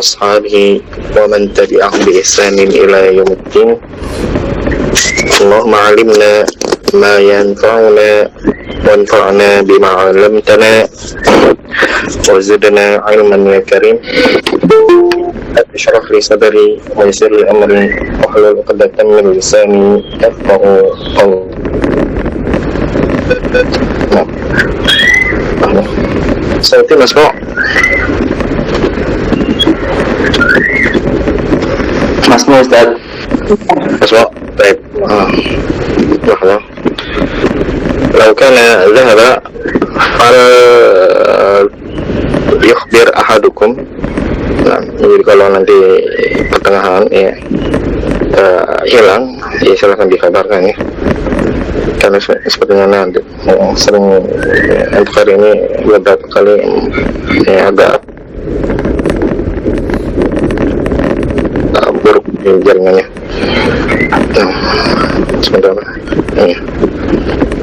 وأصحابه ومن تبعهم بإحسان إلى يوم الدين. اللهم علمنا ما ينفعنا وانفعنا بما علمتنا وزدنا علما يا كريم. اشرح لي صدري ويسر لي أمري واحلل عقدة من لساني يفقهوا قولي. صوتي مسموع؟ مسموع أستاذ. مسموع. طيب. لحظة. لو كان ذهب فليخبر أحدكم. Nah, jadi kalau nanti pertengahan ya hilang, ya silahkan dikabarkan ya. Karena sepertinya sering untuk hari ini beberapa kali agak buruk jaringannya. Sebentar.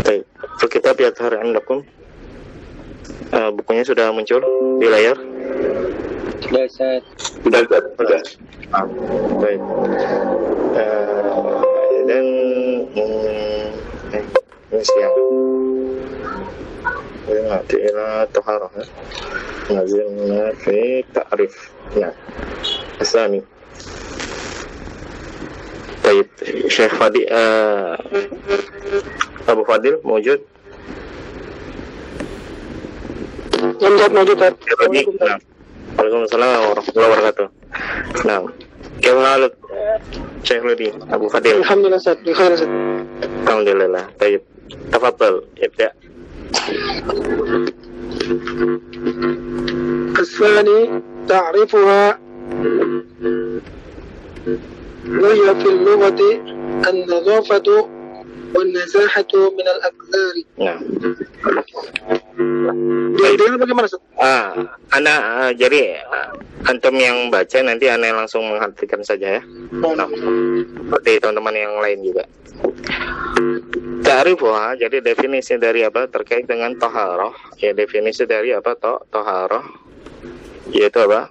Baik, Alkitab ya hari andakum. Bukunya sudah muncul di layar. Sudah, Ustaz. Sudah. Baik. Dan ini siang. Ila taharah. Nazilna fi ta'rif. Nah, asani. Baik, Syekh Fadil, Abu Fadil mewujud. Mewujud. Waalaikumsalam warahmatullahi wabarakatuh. Nah, kaifa Syekh Ludi Abu Fadil? Alhamdulillah Ustaz, bikhair Ustaz. Alhamdulillah. Baik. Tafadhal, ibda. الثاني تعرفها وهي في اللغة النظافة والنزاهة من الأقدار. Nah. Dia bagaimana Ustaz? Jadi antum yang baca nanti ana langsung mengartikan saja ya. Nah, seperti teman-teman yang lain juga. Ta'rifuha, jadi definisi dari apa terkait dengan taharah. Ya, definisi dari apa taharah yaitu apa?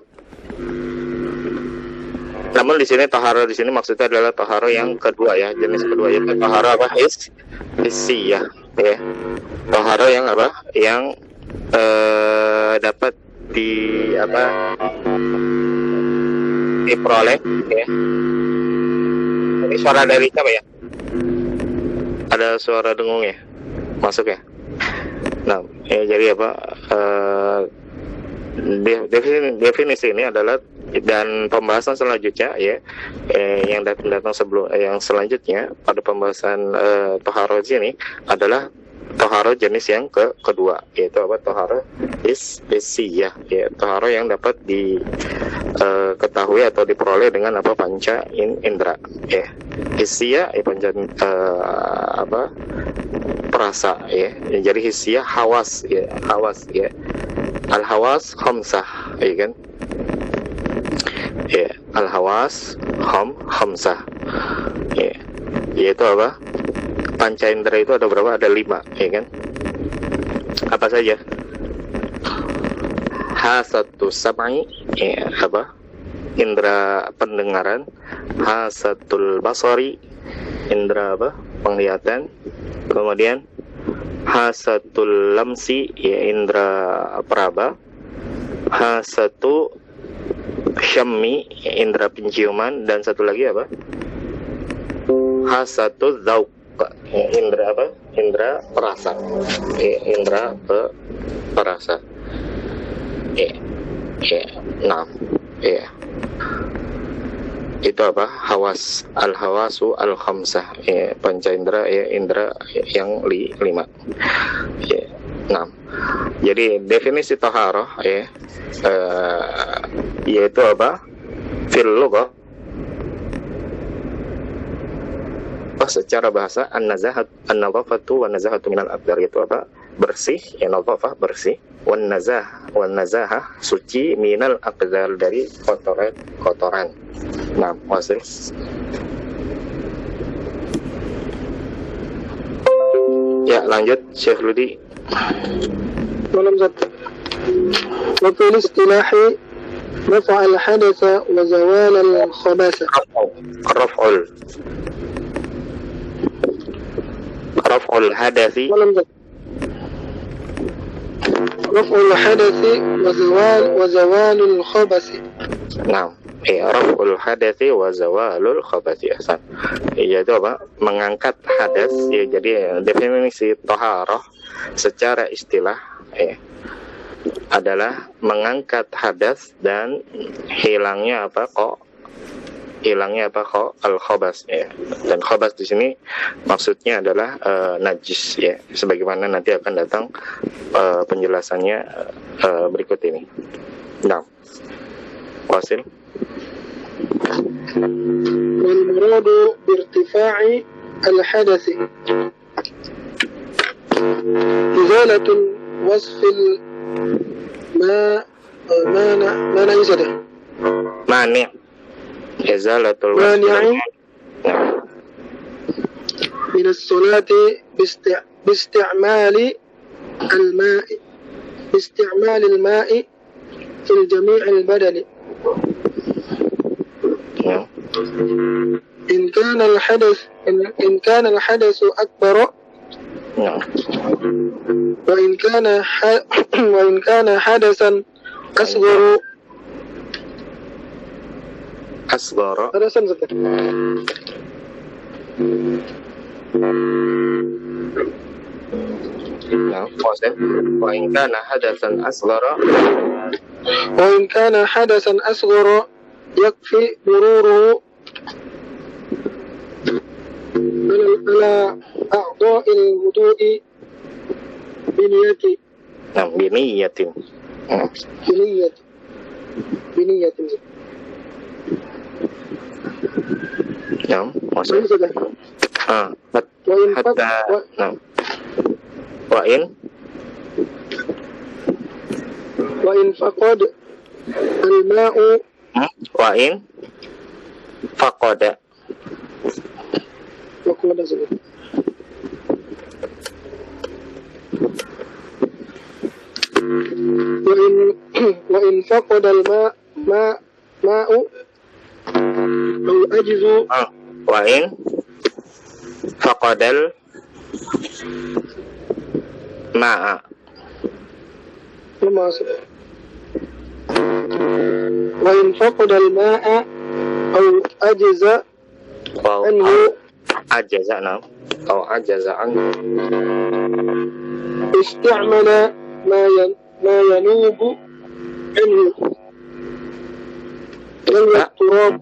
Namun di sini taharah di sini maksudnya adalah taharah yang kedua ya, jenis kedua yaitu taharah apa? Hissiyah ya. Taharah yang apa? Yang dapat diperoleh ya. Ini suara dari siapa ya? Ada suara dengung ya? Masuk ya? Nah, ya jadi apa? Definisi ini adalah dan pembahasan selanjutnya ya yang datang yang selanjutnya pada pembahasan taharah ini adalah taharah jenis yang kedua yaitu apa? Taharah hissiyah ya, taharah yang dapat diketahui atau diperoleh dengan apa? Panca indera ya. Hissiyah ya panca perasa ya. Jadi hissiyah hawas ya, al hawas khamsah ya kan ya, al hawas khamsah ya, yaitu apa? Panca indera itu ada berapa? Ada 5 ya kan? Apa saja? Hasatus sam'i ya, apa? Indera pendengaran. Hasatul basari, indera apa? Penglihatan. Kemudian hasatul lamsi ya, indera peraba. Hasatu syammi ya, indera penciuman. Dan satu lagi apa? Hasatul dzauq ya, indera apa? Indera perasa ya, indera perasa ya. Nah ya, itu apa? Hawas, al hawasu al khamsah ya, panca indera ya, indera yang 5 ya. Nah, jadi definisi taharah ya yaitu apa? Fil lughah secara bahasa an-nazafatu wan nazahatu minal aqdar, itu apa? Bersih ya, nazafah bersih, wan nazahah suci, minal aqdar dari kotoran. Nah, wasil. Ya, lanjut Syekh Ludi. Malam Zat. Wa fil istilahi رفع الحدث وزوال الخبث. Raf'ul hadathi. رفع الحدث وزوال الخبث. Nah, raf'ul hadathi wa zawalul khabathi. Ahsan. Yaitu apa? Mengangkat hadas. Ya, jadi definisi taharah secara istilah adalah mengangkat hadas dan hilangnya apa al khabas ya. Dan khabas di sini maksudnya adalah najis ya, sebagaimana nanti akan datang penjelasannya berikut ini. Nah, wasil. Wal muradu birtifa'i al hadath izalatul wasfil mana izada mani izalatul mani min as-salati باستعمال الماء في جميع البدن إن كان الحدث أكبر وإن كان حدثا أصغر وإن كان حدثا أصغر يكفي مروره على أعضاء الوضوء بنية. وإن فقد الماء وإن فقد الماء أو أجز وإن فقد الماء وإن فقد الماء أو أجز عنه استعمل ما ينوب عنه وهو التراب.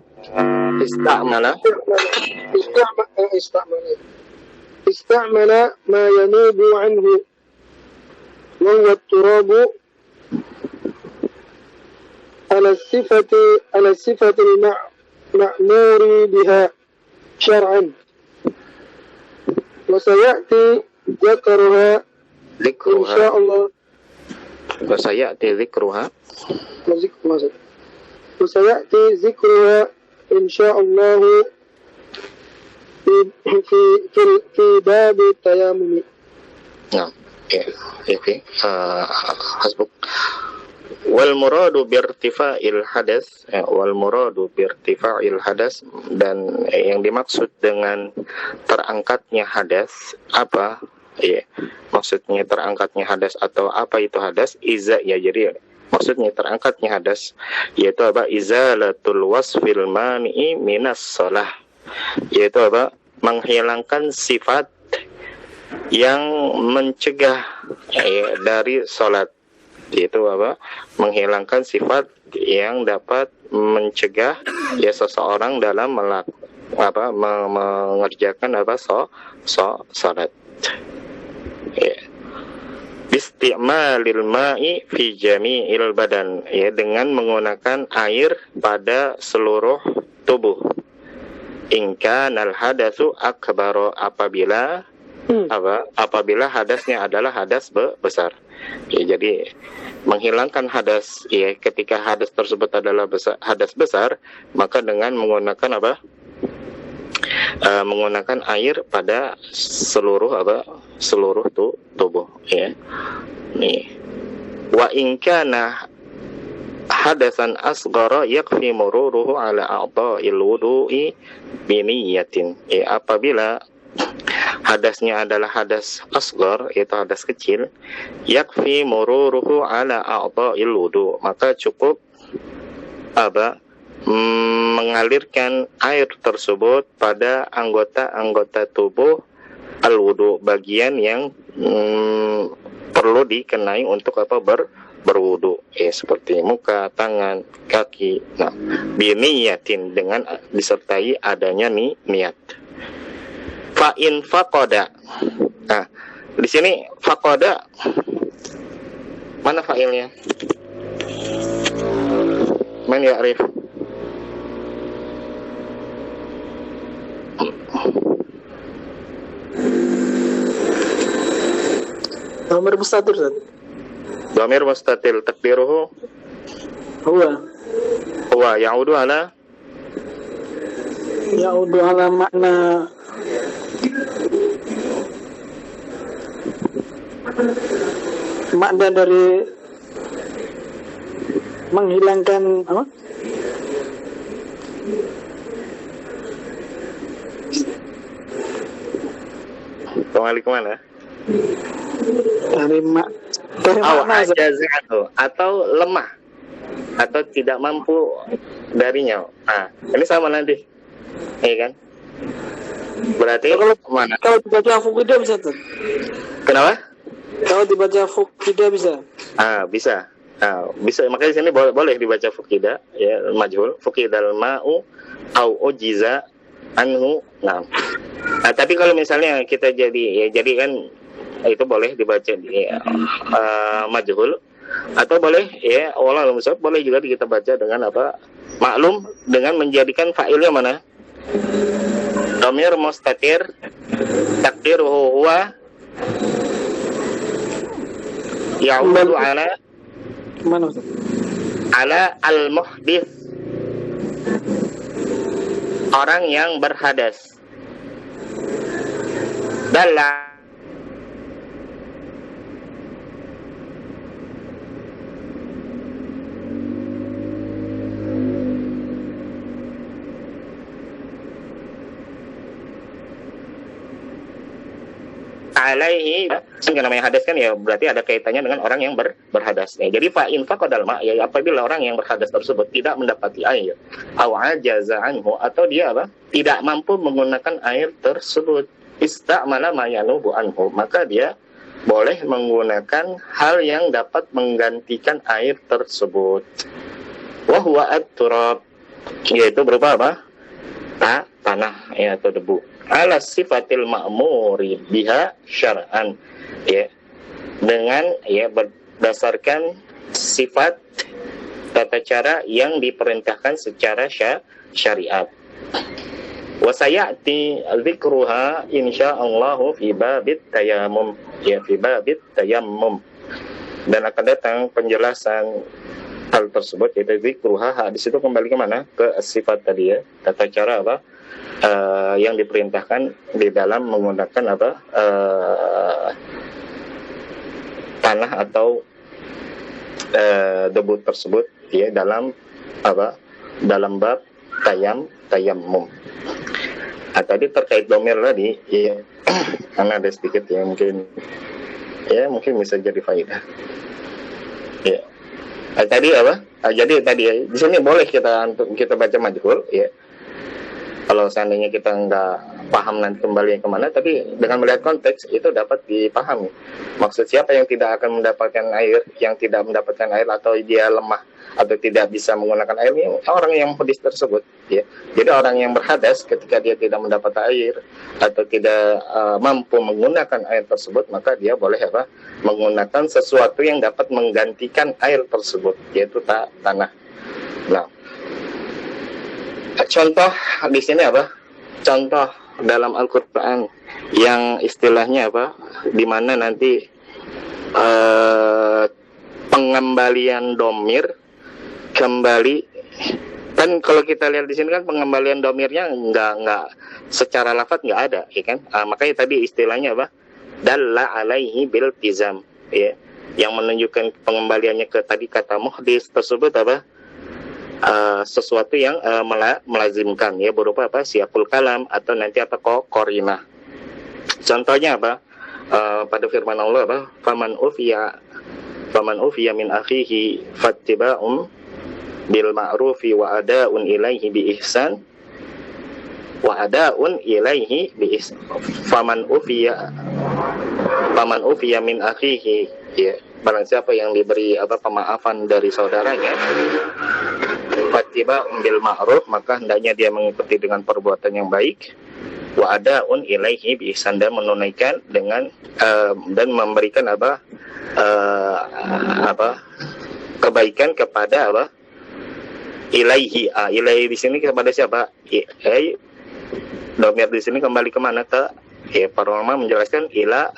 استعمل ما ينوب عنه وهو التراب على الصفة المأمور بها شرعا، وسيأتي ذكرها إن شاء الله. وسيأتي ذكرها إن شاء الله في باب التيمم. نعم. Oke. Hasbuk. Wal muradu birtifa'il hadas, dan yang dimaksud dengan terangkatnya hadas apa? Ya, maksudnya terangkatnya hadas atau apa itu hadas? Ya, jadi maksudnya terangkatnya hadas yaitu apa? Izalatul wasfil mani'i minas shalah, yaitu apa? Menghilangkan sifat yang mencegah dari sholat, yaitu apa? Menghilangkan sifat yang dapat mencegah seseorang dalam mengerjakan sholat. Isti'malil ma'i fi jami'il badan, dengan menggunakan air pada seluruh tubuh. In kanal hadatsu akbar, apabila hadasnya adalah hadas besar. Jadi menghilangkan hadas, ketika hadas tersebut adalah hadas besar, maka dengan menggunakan menggunakan air pada seluruh tubuh. Nih, wa in kana hadatsan asghara yakfi mururuhu ala a'dha'il wudu'i biniyatin. Apabila hadasnya adalah hadas asghar, yaitu hadas kecil, yakfi mururuhu ala a'dha'il wudu, maka cukup mengalirkan air tersebut pada anggota-anggota tubuh al-wudu, bagian yang perlu dikenai untuk berwudu, seperti muka, tangan, kaki. Nah, biniyatin, dengan disertai adanya niat. Fa'in faqada. Nah, di sini faqada, mana fa'ilnya? Man ya'rif? Dhamir mustatir, Ustaz. Dhamir mustatil, takdiruhu huwa ya'udu ala makna dari menghilangkan apa? Kembali kemana? Dari makna atau lemah atau tidak mampu darinya. Nah, ini sama nanti, kan? Berarti mana? Kalau dibaca fukidah bisa tuh. Kenapa? Kalau dibaca fukidah bisa. Bisa. Bisa. Makanya di sini boleh dibaca fukidah, ya, majhul. Fukidal ma'u au ujiza anhu. Nah, tapi kalau misalnya kita jadi kan itu boleh dibaca majhul, atau boleh wallahu a'lam, boleh juga kita baca dengan maklum, dengan menjadikan fa'ilnya mana? Dhamir mustatir, takdiruhu huwa ya'udu ala mana? Ala al-muhdits, orang yang berhadas. Dalla alaihi, kan namanya hadas kan, ya berarti ada kaitannya dengan orang yang berhadas. Jadi fa'in faqadal ma, ya apabila orang yang berhadas tersebut tidak mendapati air, aw ajaza anhu, atau dia tidak mampu menggunakan air tersebut, istamala ma yanubu anhu, maka dia boleh menggunakan hal yang dapat menggantikan air tersebut. Wa huwa at-turab, yaitu berupa tanah, atau debu. Ala sifatil ma'muri biha syar'an, dengan berdasarkan sifat tata cara yang diperintahkan secara syariat. Wa sayati dzikruha insyaallah fi babit tayammum, fi babit tayammum, dan akan datang penjelasan hal tersebut, yaitu dzikruha. Di situ kembali ke mana? Ke sifat tadi, tata cara yang diperintahkan di dalam menggunakan tanah atau debu tersebut, dalam bab tayammum. Tadi terkait domir tadi, karena ada sedikit mungkin bisa jadi faedah. Tadi jadi tadi di sini boleh kita baca majhul, kalau seandainya kita nggak paham nanti kembali kemana, tapi dengan melihat konteks itu dapat dipahami. Maksud siapa yang tidak akan mendapatkan air, yang tidak mendapatkan air, atau dia lemah atau tidak bisa menggunakan air, orang yang pedis tersebut. Jadi orang yang berhadas ketika dia tidak mendapat air atau tidak mampu menggunakan air tersebut, maka dia boleh menggunakan sesuatu yang dapat menggantikan air tersebut, yaitu tanah. Nah, contoh di sini contoh dalam Al-Quran yang istilahnya di mana nanti pengembalian domir kembali, kan kalau kita lihat di sini kan pengembalian domirnya nggak secara lafaz nggak ada, kan? Makanya tadi istilahnya dalla alaihi bil tizam, yang menunjukkan pengembaliannya ke tadi kata muhdis tersebut apa? Sesuatu yang melazimkan ya, berupa apa? Siapul kalam atau nanti apa? Qarinah. Contohnya apa? Pada firman Allah apa? Faman ufiya min akhihi fattiba'um bil ma'rufi wa ada'un ilaihi bi ihsan wa ada'un ilaihi bi ihsan. Faman ufiya min akhihi, ya, barang siapa yang diberi apa pemaafan dari saudaranya, fattiba'um bil ma'ruf, maka hendaknya dia mengikuti dengan perbuatan yang baik, wa ada'un ilaihi bi ihsan, dan menunaikan dengan dan memberikan apa kebaikan kepada apa ilaihi. Ilaihi di sini kepada siapa? Domir di sini kembali kemana? Ke para ulama menjelaskan ila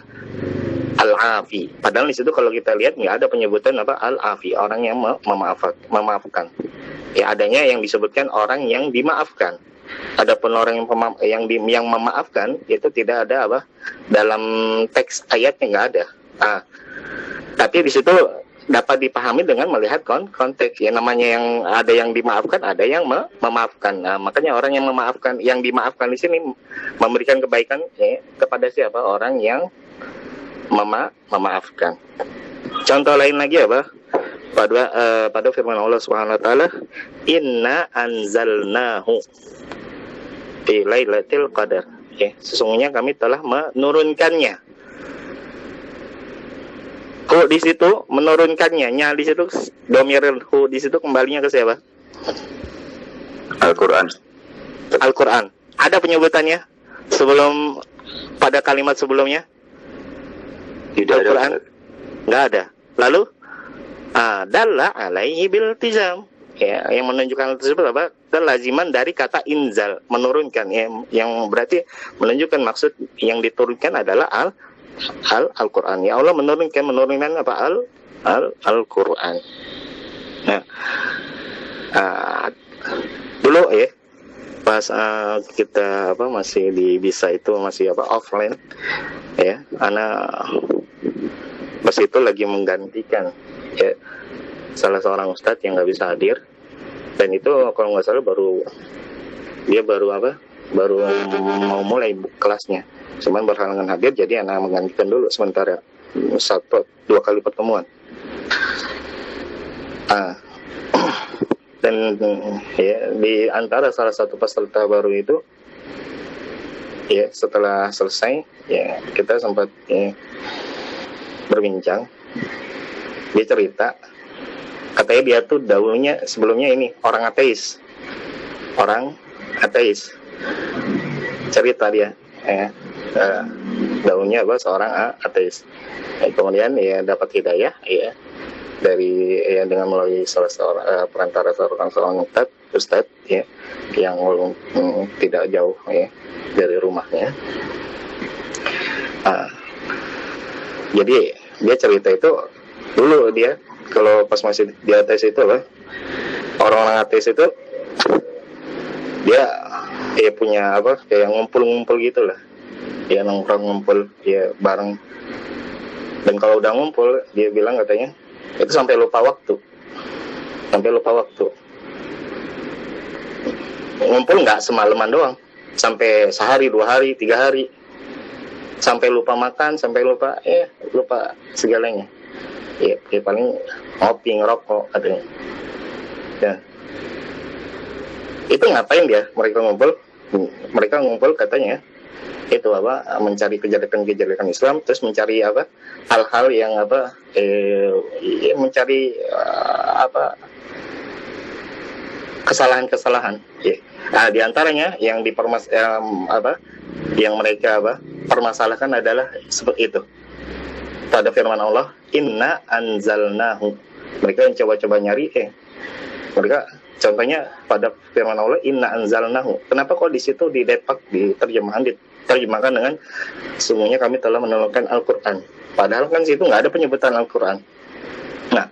al-afi. Padahal di situ kalau kita lihat nggak ada penyebutan apa al-afi, orang yang memaafkan. Ya, adanya yang disebutkan orang yang dimaafkan. Adapun orang yang memaafkan itu tidak ada apa dalam teks ayatnya, nggak ada. Tapi di situ dapat dipahami dengan melihat konteks, ya, namanya yang ada yang dimaafkan, ada yang memaafkan. Makanya orang yang memaafkan, yang dimaafkan di sini memberikan kebaikan ya, kepada siapa? Orang yang memaafkan. Contoh lain lagi apa? Pada firman Allah Subhanahu wa taala, "Inna anzalnahu fi lailatul qadar." Ya, sesungguhnya kami telah menurunkannya. Kok di situ menurunkannya? Nya di situ domir hu di situ kembalinya ke siapa? Al-Quran. Al-Quran. Ada penyebutannya sebelum pada kalimat sebelumnya? Tidak Al-Quran? ada. Nggak ada. Lalu dalla alaihi bil tizam. Ya, yang menunjukkan tersebut apa? Laziman dari kata inzal, menurunkan, ya, yang berarti menunjukkan maksud yang diturunkan adalah Al-Quran. Ya, Allah menurunkan apa? Al-Quran. Nah, dulu ya pas kita apa masih di bisa itu masih apa offline ya, anak pas itu lagi menggantikan ya salah seorang ustadz yang nggak bisa hadir, dan itu kalau nggak salah baru mau mulai kelasnya, cuman berhalangan hadir, jadi anak menggantikan dulu sementara 1-2 kali pertemuan. Dan ya di antara salah satu peserta baru itu ya setelah selesai ya kita sempat berbincang. Dia cerita katanya dia tuh dahulunya sebelumnya ini orang ateis cerita dia dahulunya seorang ateis, kemudian ya dapat hidayah ya dari dengan melalui salah seorang perantara seorang ustadz ya yang tidak jauh ya dari rumahnya. Jadi dia cerita itu dulu dia kalau pas masih di ateis itu orang-orang ateis itu dia punya kayak ngumpul-ngumpul gitulah, ya nongkrong ngumpul ya bareng, dan kalau udah ngumpul dia bilang katanya itu sampai lupa waktu. Ngumpul nggak semalaman doang, sampai sehari, 2 hari, 3 hari, sampai lupa makan, sampai lupa segalanya. Ya paling ngopi, ngerokok katanya. Ya. Itu ngapain dia? Mereka ngumpul katanya itu mencari kejelekan Islam, terus mencari hal-hal yang mencari kesalahan-kesalahan. Ya. Nah, di antaranya yang yang mereka permasalahkan adalah seperti itu. Pada firman Allah, Inna anzalnahu. Mereka yang coba-coba nyari mereka contohnya pada firman Allah, Inna anzalnahu. Kenapa kok di situ diterjemahkan dengan sungguhnya kami telah menurunkan Al-Quran. Padahal kan situ nggak ada penyebutan Al-Quran. Nah,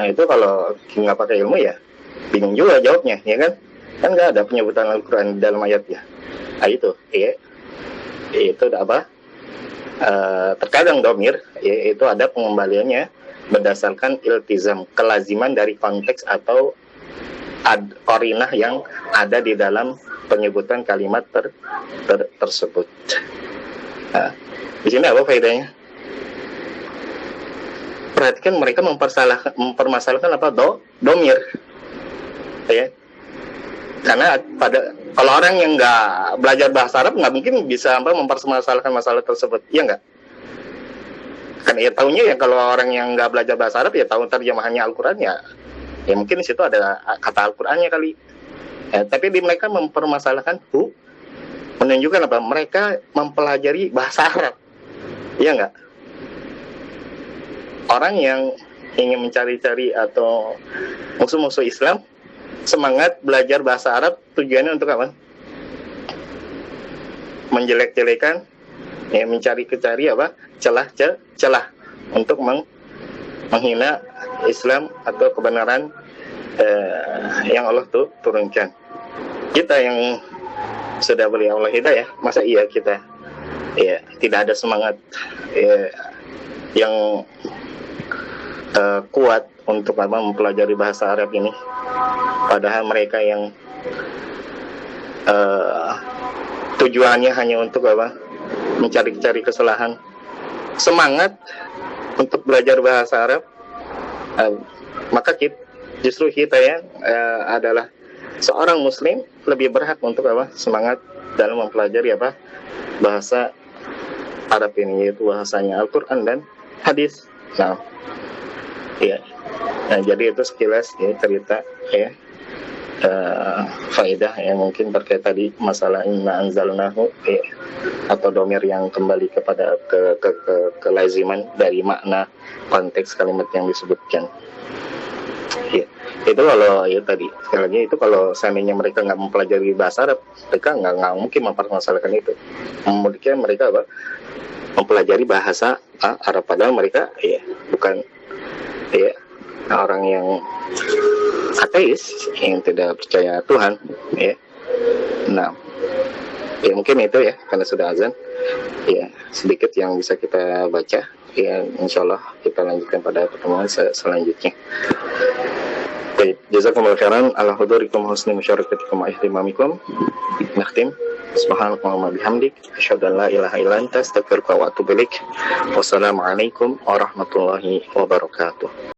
itu kalau nggak pakai ilmu ya bingung juga jawabnya, ya kan? Kan nggak ada penyebutan Al-Quran dalam ayatnya. Itu terkadang domir yaitu ada pengembaliannya berdasarkan iltizam, kelaziman dari konteks atau korinah yang ada di dalam penyebutan kalimat tersebut. Nah, di sini apa faedahnya? Perhatikan mereka mempermasalahkan apa? Domir, ya. Karena kalau orang yang nggak belajar bahasa Arab nggak mungkin bisa mempermasalahkan masalah tersebut, iya nggak? Kan ya tahunya ya kalau orang yang nggak belajar bahasa Arab ya tahu terjemahannya Al-Quran ya mungkin di situ ada kata Al-Qurannya kali. Tapi mereka mempermasalahkan menunjukkan apa? Mereka mempelajari bahasa Arab, iya nggak? Orang yang ingin mencari-cari atau musuh-musuh Islam semangat belajar bahasa Arab tujuannya untuk apa? Menjelek-jelekan, ya, mencari-cari apa? Celah untuk menghina Islam atau kebenaran yang Allah turunkan. Kita yang sudah beri Allah hidayah, masa iya kita ya tidak ada semangat yang kuat untuk mempelajari bahasa Arab ini, padahal mereka yang tujuannya hanya untuk mencari-cari kesalahan, semangat untuk belajar bahasa Arab. Maka justru kita ya adalah seorang muslim lebih berhak untuk semangat dalam mempelajari bahasa Arab ini, yaitu bahasanya Al-Quran dan hadis. Nah, jadi itu sekilas ya cerita ya faedah yang mungkin terkait tadi masalah inna anzalnahu atau domir yang kembali kepada kelaziman dari makna konteks kalimat yang disebutkan. Itu kalau ya tadi sekali lagi itu kalau seandainya mereka nggak mempelajari bahasa Arab, mereka nggak mungkin mempermasalahkan itu. Kemudian mereka mempelajari bahasa Arab, padahal mereka bukan orang yang ateis yang tidak percaya Tuhan ya. Nah, mungkin itu ya karena sudah azan ya, sedikit yang bisa kita baca ya, insyaallah kita lanjutkan pada pertemuan selanjutnya. Baik, jazakumullah khairan ala hudurikum husni musyarakatikum wa ihtimamikum. Nakhtim. Subhanallahumma bihamdik asyhadu an la ilaha illa anta astaghfiruka wa atubu ilaik. Wassalamualaikum warahmatullahi wabarakatuh.